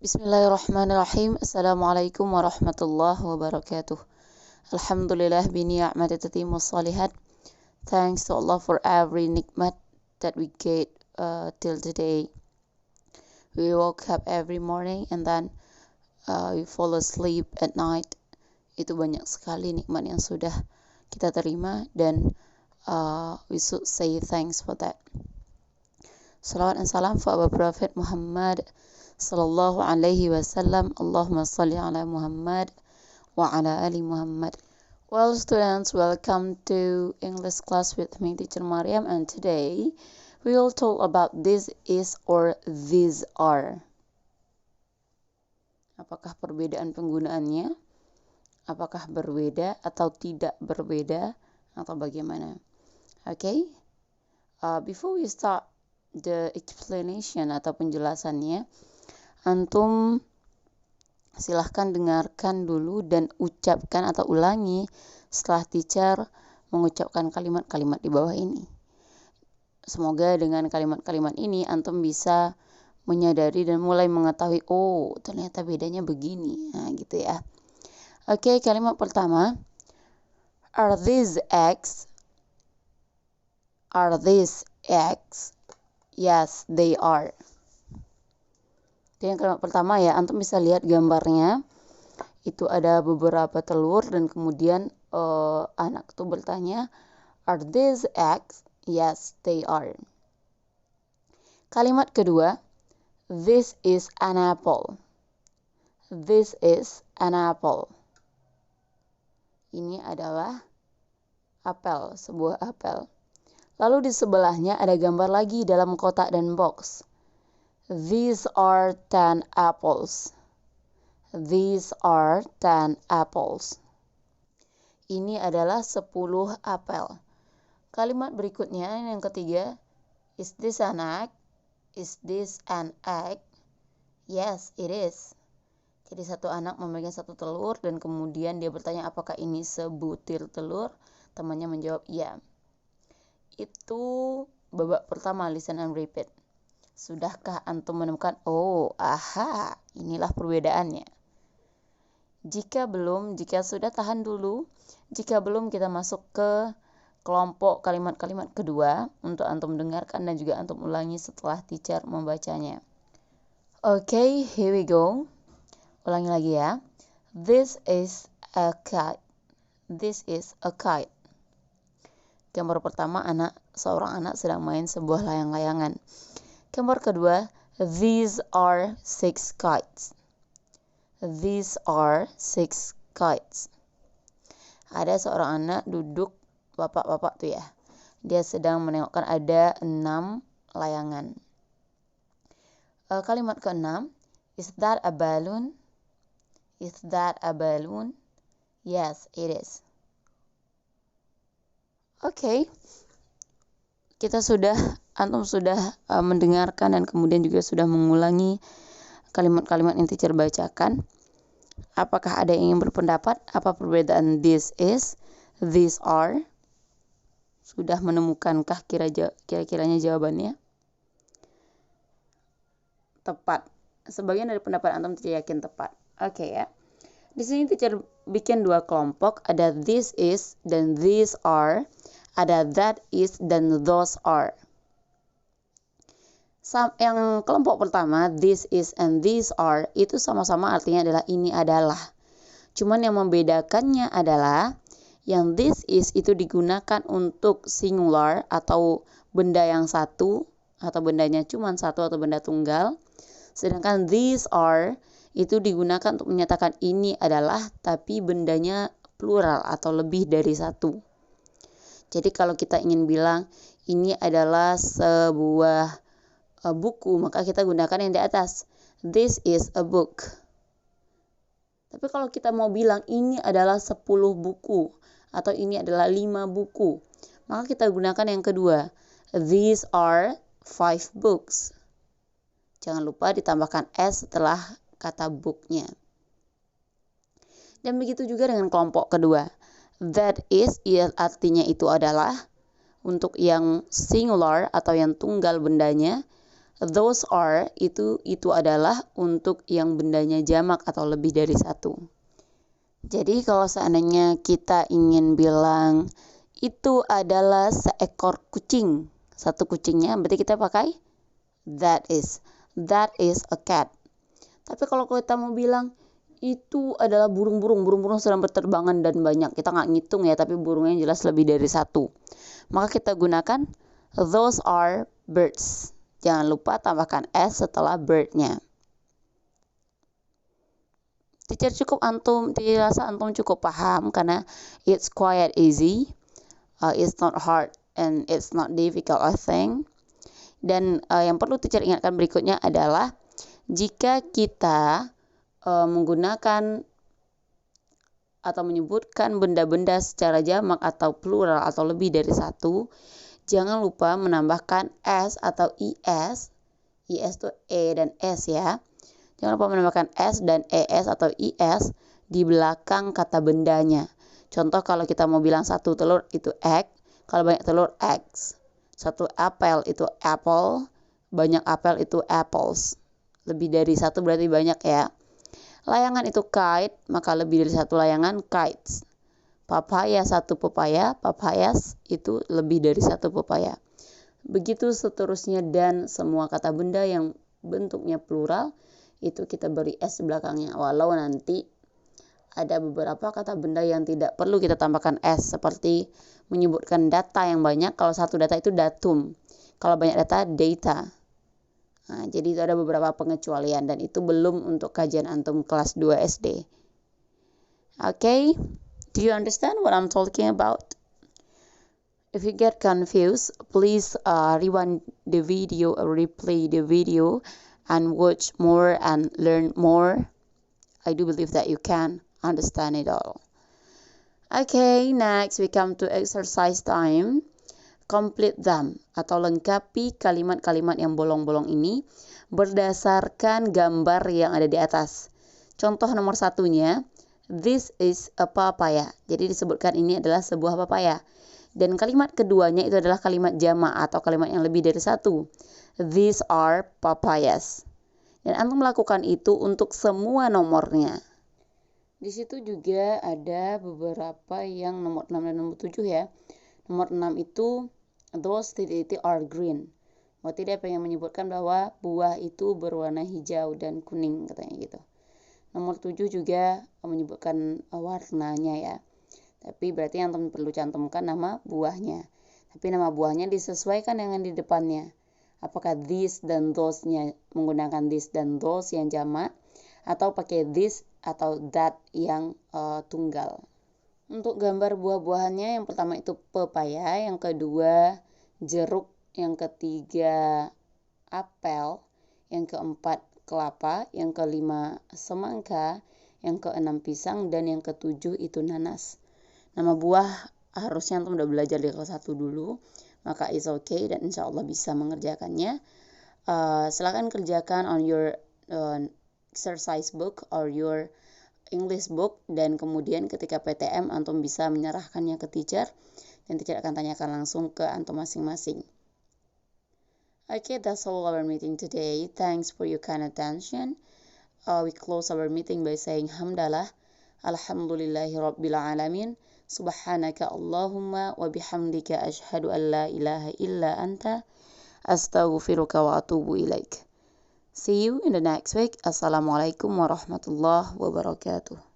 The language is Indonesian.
Bismillahirrahmanirrahim. Assalamualaikum warahmatullahi wabarakatuh. Alhamdulillah bi ni'mati tatimmus salihat. Thanks to Allah for every nikmat that we get till today. We woke up every morning and then we fall asleep at night. Itu banyak sekali nikmat yang sudah kita terima dan we should say thanks for that. Salawat dan salam for our Prophet Muhammad sallallahu alaihi wasallam. Allahumma salli ala Muhammad wa ala ali Muhammad. Well, students, welcome to English class with me, Teacher Mariam, and today we will talk about this is or these are. Apakah perbedaan penggunaannya? Apakah berbeda atau tidak berbeda atau bagaimana? Okay? Before we start the explanation atau penjelasannya, antum silahkan dengarkan dulu dan ucapkan atau ulangi setelah teacher mengucapkan kalimat-kalimat di bawah ini. Semoga dengan kalimat-kalimat ini antum bisa menyadari dan mulai mengetahui, oh ternyata bedanya begini. Nah gitu ya. Oke, kalimat pertama. Are these eggs? Are these eggs? Yes, they are. Yang kalimat pertama ya, antum bisa lihat gambarnya. Itu ada beberapa telur dan kemudian anak itu bertanya, are these eggs? Yes, they are. Kalimat kedua, this is an apple. This is an apple. Ini adalah apel, sebuah apel. Lalu di sebelahnya ada gambar lagi dalam kotak dan box. These are 10 apples. These are 10 apples. Ini adalah 10 apel. Kalimat berikutnya yang ketiga, is this an egg? Is this an egg? Yes, it is. Jadi satu anak memegang satu telur dan kemudian dia bertanya apakah ini sebutir telur? Temannya menjawab iya. Itu babak pertama, listen and repeat. Sudahkah antum menemukan, oh, aha, inilah perbedaannya? Jika belum, jika sudah tahan dulu. Jika belum, kita masuk ke kelompok kalimat-kalimat kedua untuk antum dengarkan dan juga antum ulangi setelah teacher membacanya. Okay, here we go. Ulangi lagi ya. This is a kite. This is a kite. Gambar pertama, seorang anak sedang main sebuah layang-layangan. Gambar kedua, these are 6 kites. These are 6 kites. Ada seorang anak duduk, bapak-bapak tuh ya. Dia sedang menengokkan ada 6 layangan. Kalimat ke-6, is that a balloon? Is that a balloon? Yes, it is. Okay. Antum sudah mendengarkan dan kemudian juga sudah mengulangi kalimat-kalimat yang teacher bacakan. Apakah ada yang ingin berpendapat? Apa perbedaan this is, these are? Sudah menemukankah kira-kiranya jawabannya? Tepat. Sebagian dari pendapat antum teacher yakin tepat. Oke ya. Di sini teacher bikin 2 kelompok. Ada this is dan these are. Ada that is dan those are. Yang kelompok pertama, this is and these are, itu sama-sama artinya adalah ini adalah. Cuman yang membedakannya adalah yang this is itu digunakan untuk singular atau benda yang satu atau bendanya cuma satu atau benda tunggal. Sedangkan these are itu digunakan untuk menyatakan ini adalah tapi bendanya plural atau lebih dari satu. Jadi kalau kita ingin bilang ini adalah sebuah buku, maka kita gunakan yang di atas. This is a book. Tapi kalau kita mau bilang ini adalah 10 buku atau ini adalah 5 buku, maka kita gunakan yang kedua. These are 5 books. Jangan lupa ditambahkan s setelah kata booknya. Dan begitu juga dengan kelompok kedua. That is, artinya itu adalah untuk yang singular atau yang tunggal bendanya. Those are itu adalah untuk yang bendanya jamak atau lebih dari satu. Jadi kalau seandainya kita ingin bilang itu adalah seekor kucing, satu kucingnya, berarti kita pakai that is a cat. Tapi kalau kita mau bilang itu adalah burung sedang berterbangan dan banyak, kita nggak ngitung ya, tapi burungnya jelas lebih dari satu, maka kita gunakan those are birds. Jangan lupa tambahkan s setelah bird-nya. Teacher rasa antum cukup paham karena it's quite easy, it's not hard and it's not difficult I think. Dan yang perlu teacher ingatkan berikutnya adalah jika kita menggunakan atau menyebutkan benda-benda secara jamak atau plural atau lebih dari satu, jangan lupa menambahkan s atau is. Is itu e dan s ya. Jangan lupa menambahkan s dan es atau is di belakang kata bendanya. Contoh kalau kita mau bilang satu telur itu egg, kalau banyak telur eggs. Satu apel itu apple, banyak apel itu apples. Lebih dari satu berarti banyak ya. Layangan itu kite, maka lebih dari satu layangan kites. Papaya satu pepaya, papayas itu lebih dari satu pepaya. Begitu seterusnya dan semua kata benda yang bentuknya plural itu kita beri s di belakangnya. Walau nanti ada beberapa kata benda yang tidak perlu kita tambahkan s, seperti menyebutkan data yang banyak. Kalau satu data itu datum, kalau banyak data data. Nah, jadi itu ada beberapa pengecualian dan itu belum untuk kajian antum kelas 2 SD. Okay, do you understand what I'm talking about? If you get confused, please rewind the video or replay the video and watch more and learn more. I do believe that you can understand it all. Okay, next we come to exercise time. Complete them atau lengkapi kalimat-kalimat yang bolong-bolong ini berdasarkan gambar yang ada di atas. Contoh nomor satunya, this is a papaya. Jadi disebutkan ini adalah sebuah papaya. Dan kalimat keduanya itu adalah kalimat jamak atau kalimat yang lebih dari satu. These are papayas. Dan antum melakukan itu untuk semua nomornya. Di situ juga ada beberapa yang nomor 6 dan nomor 7 ya. Nomor 6 itu those are green. Berarti dia pengen menyebutkan bahwa buah itu berwarna hijau dan kuning katanya gitu. Nomor 7 juga menyebutkan warnanya ya. Tapi berarti yang teman perlu cantumkan nama buahnya. Tapi nama buahnya disesuaikan dengan di depannya. Apakah this dan those-nya menggunakan this dan those yang jamak, atau pakai this atau that yang tunggal. Untuk gambar buah-buahannya, yang pertama itu pepaya, yang kedua jeruk, yang ketiga apel, yang keempat kelapa, yang kelima semangka, yang keenam pisang, dan yang ketujuh itu nanas. Nama buah harusnya antum udah belajar di kelas 1 dulu, maka is okay dan insya Allah bisa mengerjakannya. Silakan kerjakan on your exercise book or your English book, dan kemudian ketika PTM antum bisa menyerahkannya ke teacher dan teacher akan tanyakan langsung ke antum masing-masing. Okay, that's all our meeting today. Thanks for your kind attention. We close our meeting by saying hamdalah, alhamdulillahi rabbil alamin, subhanaka Allahumma wa bihamdika ashhadu an la ilaha illa anta astaghfiruka wa atubu ilaik. See you in the next week. Assalamualaikum warahmatullahi wabarakatuh.